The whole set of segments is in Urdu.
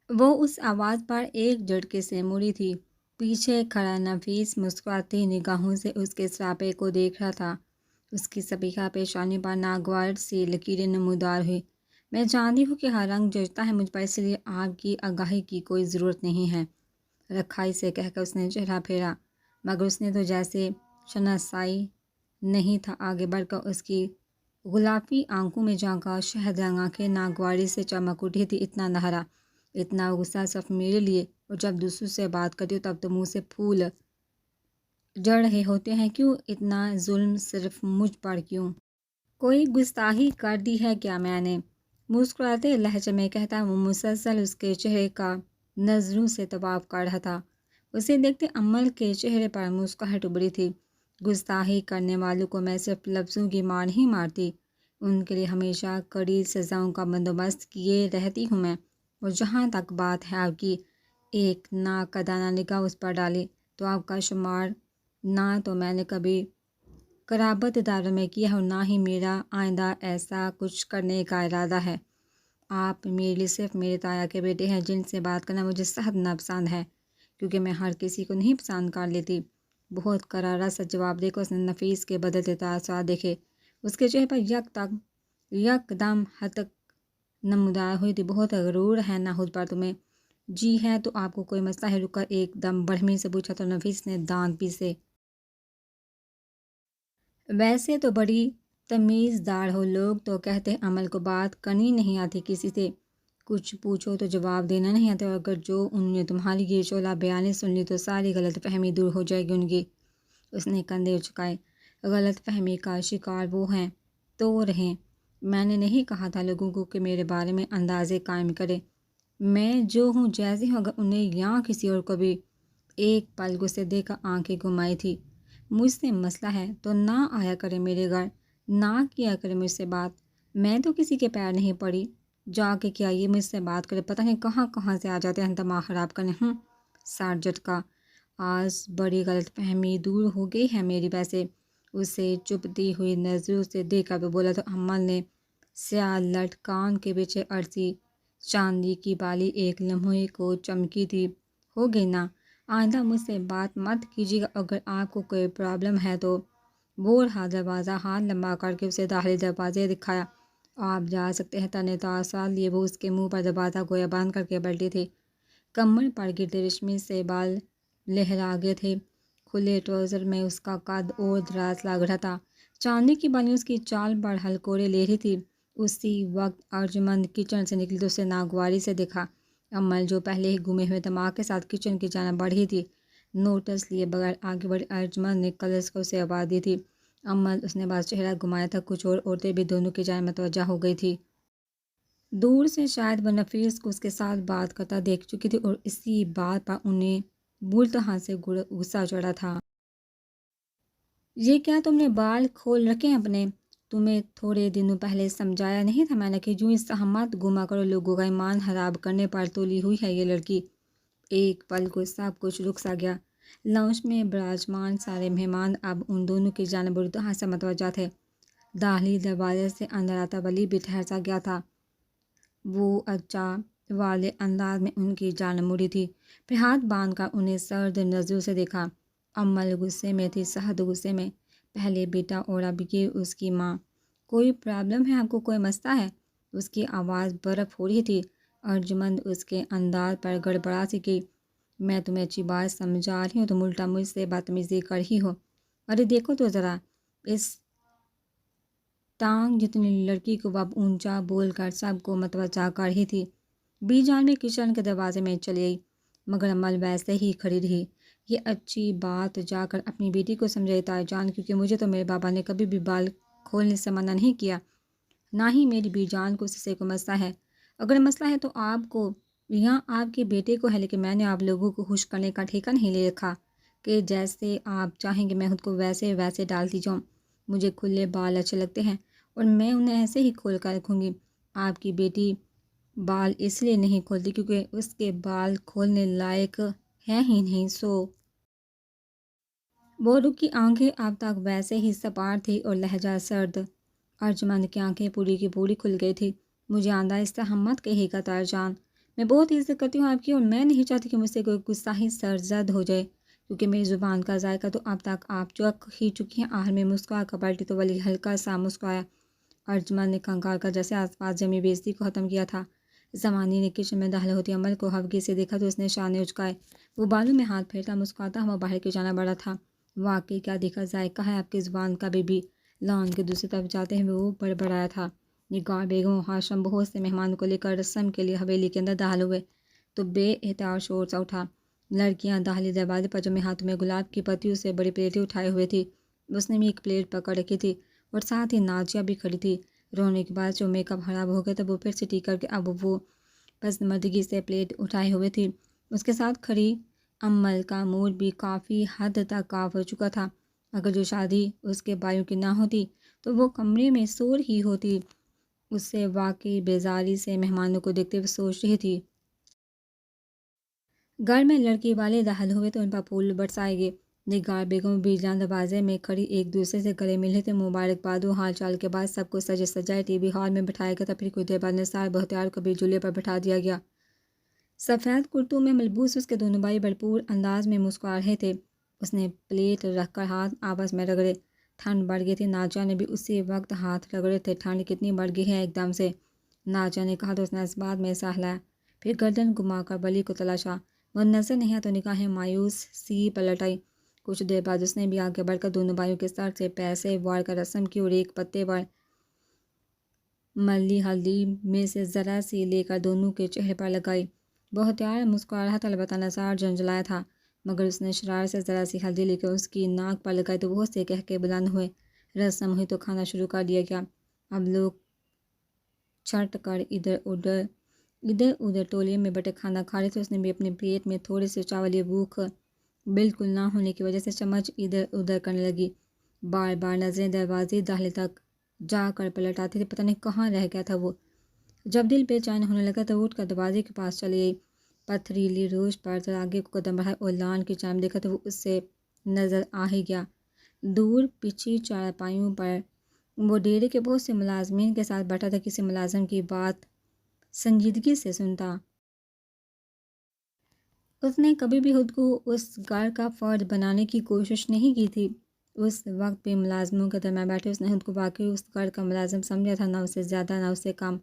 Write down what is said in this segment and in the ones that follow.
وہ اس آواز پر ایک جھٹکے سے مڑی تھی۔ پیچھے کھڑا نفیس مسکراتی نگاہوں سے اس کے سراپے کو دیکھ رہا تھا۔ اس کی سبیکہ پیشانی پر ناگوار سی لکیریں نمودار ہوئی۔ میں جانتی ہوں کہ ہر رنگ جچتا ہے مجھ پر، اس لیے آپ کی آگاہی کی کوئی ضرورت نہیں ہے، رکھائی سے کہہ کر اس نے چہرہ پھیرا، مگر اس نے تو جیسے شناسائی نہیں تھا۔ آگے بڑھ کر اس کی غلافی آنکھوں میں جھانکا، شہد رنگ آنکھیں ناگواری سے چمک اٹھی تھی۔ اتنا نہرا، اتنا غصہ صرف میرے لیے، اور جب دوسروں سے بات کرتی ہو تب تو منہ سے پھول جڑ رہے ہوتے ہیں، کیوں اتنا ظلم صرف مجھ پر کیوں؟ کوئی گستاخی کر دی ہے کیا میں نے؟ مسکراتے لہجے میں کہتا وہ مسلسل اس کے چہرے کا نظروں سے طواف کر رہا تھا۔ اسے دیکھتے امل کے چہرے پر مسکراہٹ ابھری تھی۔ گستاخی کرنے والوں کو میں صرف لفظوں کی مار نہیں مارتی، ان کے لیے ہمیشہ کڑی سزاؤں کا بندوبست کیے رہتی ہوں میں۔ اور جہاں تک بات ہے آپ کی ایک ناقدانہ نگاہ اس پر ڈالی، تو آپ کا شمار نہ تو میں نے کبھی قرابت داروں میں کیا ہے اور نہ ہی میرا آئندہ ایسا کچھ کرنے کا ارادہ ہے۔ آپ میرے لیے صرف میرے تایا کے بیٹے ہیں، جن سے بات کرنا مجھے سخت ناپسند ہے، کیونکہ میں ہر کسی کو نہیں پسند کر لیتی۔ بہت کرارا سا جواب دے کر اس نے نفیس کے بدلتے تاثرات دیکھے۔ اس کے چہرے پر یک دم ہتک نمودار ہوئی تھی۔ بہت غرور ہے نہ خود پر تمہیں؟ جی ہے تو آپ کو کوئی مسئلہ ہے؟ رک کر ایک دم برہمی سے پوچھا تو نفیس نے دانت پیسے۔ ویسے تو بڑی تمیزدار ہو، لوگ تو کہتے ہیں عمل کو بات کرنی نہیں آتی کسی سے، کچھ پوچھو تو جواب دینا نہیں آتا، اور اگر جو انہوں نے تمہاری یہ چولہ بیانی سن لی تو ساری غلط فہمی دور ہو جائے گی ان کی۔ اس نے کندھے اچکائے۔ غلط فہمی کا شکار وہ ہیں تو رہیں۔ میں نے نہیں کہا تھا لوگوں کو کہ میرے بارے میں اندازے قائم کرے۔ میں جو ہوں جیسی ہوں، اگر انہیں یا کسی اور کو بھی ایک پل غصے دے کر آنکھیں گھمائی تھی، مجھ سے مسئلہ ہے تو نہ آیا کرے میرے گھر، نہ کیا کرے مجھ سے بات۔ میں تو کسی کے پیر نہیں پڑی، جا کے کیا یہ مجھ سے بات کرے؟ پتہ نہیں کہاں کہاں سے آ جاتے ہیں دماغ خراب کرنے۔ ساٹھ جھٹکا۔ آج بڑی غلط فہمی دور ہو گئی ہے میری ویسے۔ اسے چپتی ہوئی نظروں سے دیکھ کر بولا تو امل نے سیاہ لٹکان کے پیچھے اڑتی چاندی کی بالی ایک لمحے کو چمکی تھی۔ ہو گئی نا؟ آئندہ مجھ سے بات مت کیجیے گا، اگر آپ کو کوئی پرابلم ہے تو۔ وہ رہا دروازہ، ہاتھ لمبا کر کے اسے داخلی دروازے دکھایا۔ آپ جا سکتے ہیں۔ تنے تاثرات لیے وہ اس کے منہ پر دروازہ گویا بند کر کے بیٹھی تھی۔ کمر پر گرتے ریشمی سے بال لہرا گئے تھے۔ کھلے ٹراؤزر میں اس کا قد اور دراز لگ رہا تھا۔ چاندی کی بالیاں اس کی چال پر ہلکورے لے رہی تھی۔ اسی وقت ارجمند کچن سے نکلی تو اسے ناگواری سے دیکھا۔ امل جو پہلے ہی گھومے ہوئے دماغ کے ساتھ کچن کی جانب بڑھی تھی، نوٹس لیے بغیر آگے بڑھی۔ ارجمند نے کلرز کو اسے آواز دی تھی۔ امل، اس نے بعض چہرہ گھمایا تھا۔ کچھ اور عورتیں بھی دونوں کی جانب متوجہ ہو گئی تھی۔ دور سے شاید وہ نفیس کو اس کے ساتھ بات کرتا دیکھ چکی تھی، اور اسی بات پر انہیں بولتے سے غصہ چڑھا تھا۔ یہ کیا تم نے بال کھول رکھے ہیں اپنے؟ تمہیں تھوڑے دنوں پہلے سمجھایا نہیں تھا میں نے کہ یوں اس سہمت گما کرو؟ لوگوں کا ایمان خراب کرنے پر تولی ہوئی ہے یہ لڑکی۔ ایک پل کو سب کچھ رک سا گیا۔ لاؤنج میں براجمان سارے مہمان اب ان دونوں کی جانب اردو سے متوجہ تھے۔ داخلی دروازے سے اندر آتا ولی بھی ٹھہر سا گیا تھا۔ وہ اچھا والے انداز میں ان کی جانب مڑی تھی، پھر ہاتھ باندھ کر انہیں سرد نظروں سے دیکھا۔ امل غصے میں تھی، سخت غصے میں۔ پہلے بیٹا اور اب یہ اس کی ماں۔ کوئی پرابلم ہے آپ کو؟ کوئی مسئلہ ہے؟ اس کی آواز برف ہو رہی تھی۔ ارجمند اس کے انداز پر گڑبڑا سی گئی۔ میں تمہیں اچھی بات سمجھا رہی ہوں، تم الٹا مجھ سے بدتمیزی کر ہی ہو۔ ارے دیکھو تو ذرا، اس ٹانگ جتنی لڑکی کو اب اونچا بول کر سب کو متوجہ کر رہی تھی۔ بی جان بھی کچن کے دروازے میں چلی گئی، مگر امل ویسے ہی کھڑی رہی۔ یہ اچھی بات جا کر اپنی بیٹی کو سمجھائی تائی جان، کیونکہ مجھے تو میرے بابا نے کبھی بھی بال کھولنے سے منع نہیں کیا، نہ ہی میری بی جان کو اس سے کوئی مسئلہ ہے۔ اگر مسئلہ ہے تو آپ کو یا آپ کے بیٹے کو ہے، لیکن میں نے آپ لوگوں کو خوش کرنے کا ٹھیکہ نہیں لے رکھا کہ جیسے آپ چاہیں گے میں خود کو ویسے ڈالتی جاؤں۔ مجھے کھلے بال اچھے لگتے ہیں اور میں انہیں ایسے ہی کھول کر رکھوں گی۔ آپ کی بیٹی بال اس لیے نہیں کھولتی کیونکہ اس کے بال کھولنے لائق ہیں ہی نہیں، سو وہ رکی آنکھیں اب تک ویسے ہی سپاٹ تھی اور لہجہ سرد۔ ارجمند کی آنکھیں پوری کی پوری کھل گئی تھی۔ مجھے آندہ اس طرح مت کہے گا تائی جان، میں بہت عزت کرتی ہوں آپ کی، اور میں نہیں چاہتی کہ مجھ سے کوئی غصہ ہی سرزد ہو جائے، کیونکہ میری زبان کا ذائقہ تو اب تک آپ چکھ ہی چکی ہیں۔ آخر میں مسکرا کر پلٹی تو ولی ہلکا سا مسکرایا۔ ارجمند نے کھنگال کر جیسے آس پاس جمی بےزتی کو ختم کیا تھا۔ زمانی نے کچن میں داخل ہوتی عمل کو ہفگی سے دیکھا تو اس نے شانے اچکائے۔ وہ بالوں میں ہاتھ پھیرتا مسکراتا ہوا باہر کی جانا بڑا تھا۔ واقعی کیا دیکھا ذائقہ ہے آپ کی زبان کا بی لان کے دوسری طرف جاتے ہوئے وہ بڑبڑایا تھا۔ نگار بیگم و ہاشم بہت سے مہمانوں کو لے کر رسم کے لیے حویلی کے اندر داخل ہوئے تو بے احتیاط شور سا اٹھا۔ لڑکیاں داخلی دروازے پر جمے ہاتھوں میں گلاب کی پتیوں سے بڑی پلیٹیں اٹھائے ہوئے تھی۔ اس نے بھی ایک پلیٹ پکڑ رکھی تھی اور ساتھ ہی نازیہ بھی کھڑی تھی۔ رونے کے بعد جو میک اپ خراب ہو گیا تھا وہ پھر سے ٹھیک کر کے اب وہ پسمردگی سے پلیٹ اٹھائے ہوئے تھی۔ اس کے ساتھ کھڑی امل کا موڈ بھی کافی حد تک آف ہو چکا تھا۔ اگر جو شادی اس کے بھائیوں کی نہ ہوتی تو وہ کمرے میں سو رہی ہوتی۔ اس سے واقعی بیزاری سے مہمانوں کو دیکھتے ہوئے سوچ رہی تھی۔ گھر میں لڑکی والے داخل ہوئے تو ان پر پھول برسائے گئے۔ نگار بیگم بھی جان دروازے میں کھڑی ایک دوسرے سے گلے ملے تھے۔ مبارکباد و حال چال کے بعد سب کو سجے سجائے ٹی وی ہال میں بٹھایا گیا تھا۔ پھر کچھ دیر بعد نثار بختیار کو بھی جھولے پر بٹھا دیا گیا۔ سفید کرتوں میں ملبوس اس کے دونوں بھائی بھرپور انداز میں مسکرا رہے تھے۔ اس نے پلیٹ رکھ کر ہاتھ آپس میں رگڑے۔ ٹھنڈ بڑھ گئی تھی۔ نازیہ نے بھی اسی وقت ہاتھ رگڑے تھے۔ ٹھنڈ کتنی بڑھ گئی ہے ایک دم سے، نازیہ نے کہا تو اس نے اس بات میں سہ لایا۔ پھر گردن گھما کر ولی کو تلاشا۔ وہ نظر نہیں آیا تو نگاہیں مایوس سی پلٹ آئی۔ کچھ دیر بعد اس نے بھی آگے بڑھ کر دونوں بھائیوں کے سر سے پیسے وار کر رسم کی اور ایک پتے وار ملی ہلدی میں سے ذرا سی لے کر دونوں کے چہرے پر لگائی۔ بہتیار مسکرا رہا تھا، البتہ نثار جھنجھلایا تھا، مگر اس نے شرارت سے ذرا سی ہلدی لے کر اس کی ناک پر لگائی تو بہت سے کہکے بلند ہوئے۔ رسم ہوئی تو کھانا شروع کر دیا گیا۔ اب لوگ چھٹ کر ادھر ادھر تولیے میں بٹے کھانا کھا رہے تھے۔ اس نے بھی اپنے پلیٹ میں تھوڑے سے چاول، یہ بھوک بالکل نہ ہونے کی وجہ سے چمچ ادھر ادھر کرنے لگی۔ بار بار نظریں دروازے داخلے تک جا کر پلٹ آتی تھی، پتہ نہیں کہاں رہ گیا تھا وہ۔ جب دل بے چین ہونے لگا تو اٹھ کر دروازے کے پاس چلی گئی۔ پتھریلی روش پر ذرا آگے کو قدم بڑھائے اور لان کی جانب دیکھا تو وہ اس سے نظر آ ہی گیا۔ دور پچھی چارپائیوں پر وہ ڈیرے کے بہت سے ملازمین کے ساتھ بیٹھا تھا، کسی ملازم کی بات سنجیدگی سے سنتا۔ اس نے کبھی بھی خود کو اس گھر کا فرد بنانے کی کوشش نہیں کی تھی۔ اس وقت بھی ملازموں کے درمیان بیٹھے اس نے خود کو واقعی اس گھر کا ملازم سمجھا تھا، نہ اس سے زیادہ نہ اس سے کم۔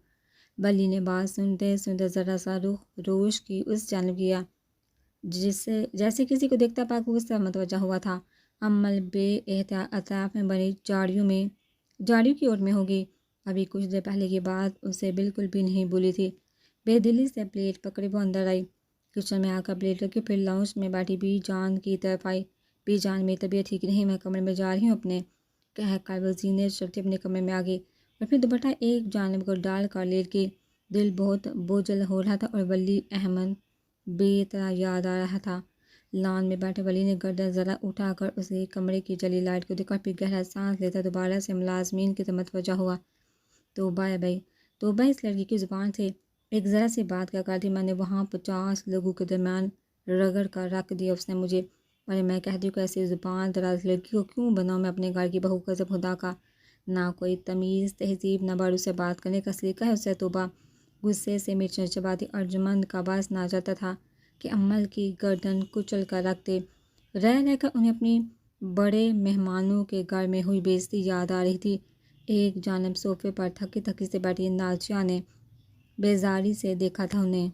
بلی نے بات سنتے سنتے ذرا سا رخ روش کی اس جانب کیا جیسے کسی کو دیکھتا پاک وہ اس طرف متوجہ ہوا تھا۔ امل بے احتیاط اطراف میں بنی جاڑیوں کی اور میں ہوگی۔ ابھی کچھ دیر پہلے کی بات اسے بالکل بھی نہیں بھولی تھی۔ بے دلی سے پلیٹ پکڑی وہ اندر آئی۔ کچن میں آ کر پلیٹ رکھی، پھر لاؤنج میں بیٹھی بی جان کی طرف آئی۔ بی جان میری طبیعت ٹھیک نہیں، میں کمرے میں جا رہی ہوں اپنے، کہہ کر وہ زینے چڑھتی اپنے کمرے میں آ گئی اور پھر دوپٹہ ایک جانب کو ڈال کر لیٹ گئی۔ دل بہت بوجھل ہو رہا تھا اور ولی احمد بے طرح یاد آ رہا تھا۔ لان میں بیٹھے ولی نے گردن ذرا اٹھا کر اس کے کمرے کی جلی لائٹ کو دیکھا، پھر گہرا سانس لیتا دوبارہ سے ملازمین کی طرف متوجہ ہوا۔ توبہ ہے بھائی، توبہ اس لڑکی کی زبان سے ایک ذرا سی بات کیا کرتی، میں نے وہاں 50 لوگوں کے درمیان رگڑ کر رکھ دیا اس نے مجھے، اور میں کہتی ہوں کہ ایسی زبان دراز لڑکی کو کیوں بناؤں میں اپنے گھر کی بہو؟ قسم خدا کا نہ کوئی تمیز تہذیب نہ بڑوں سے بات کرنے کا سلیقہ ہے اسے۔ توبہ غصے سے مرچیں چباتی۔ ارجمند کا بس نہ جاتا تھا کہ امل کی گردن کچل کر رکھتے، رہ کر انہیں اپنی بڑے مہمانوں کے گھر میں ہوئی بے عزتی یاد آ رہی تھی۔ ایک جانب صوفے پر تھکی تھکی سے بیٹھی نازیہ نے بیزاری سے دیکھا تھا انہیں۔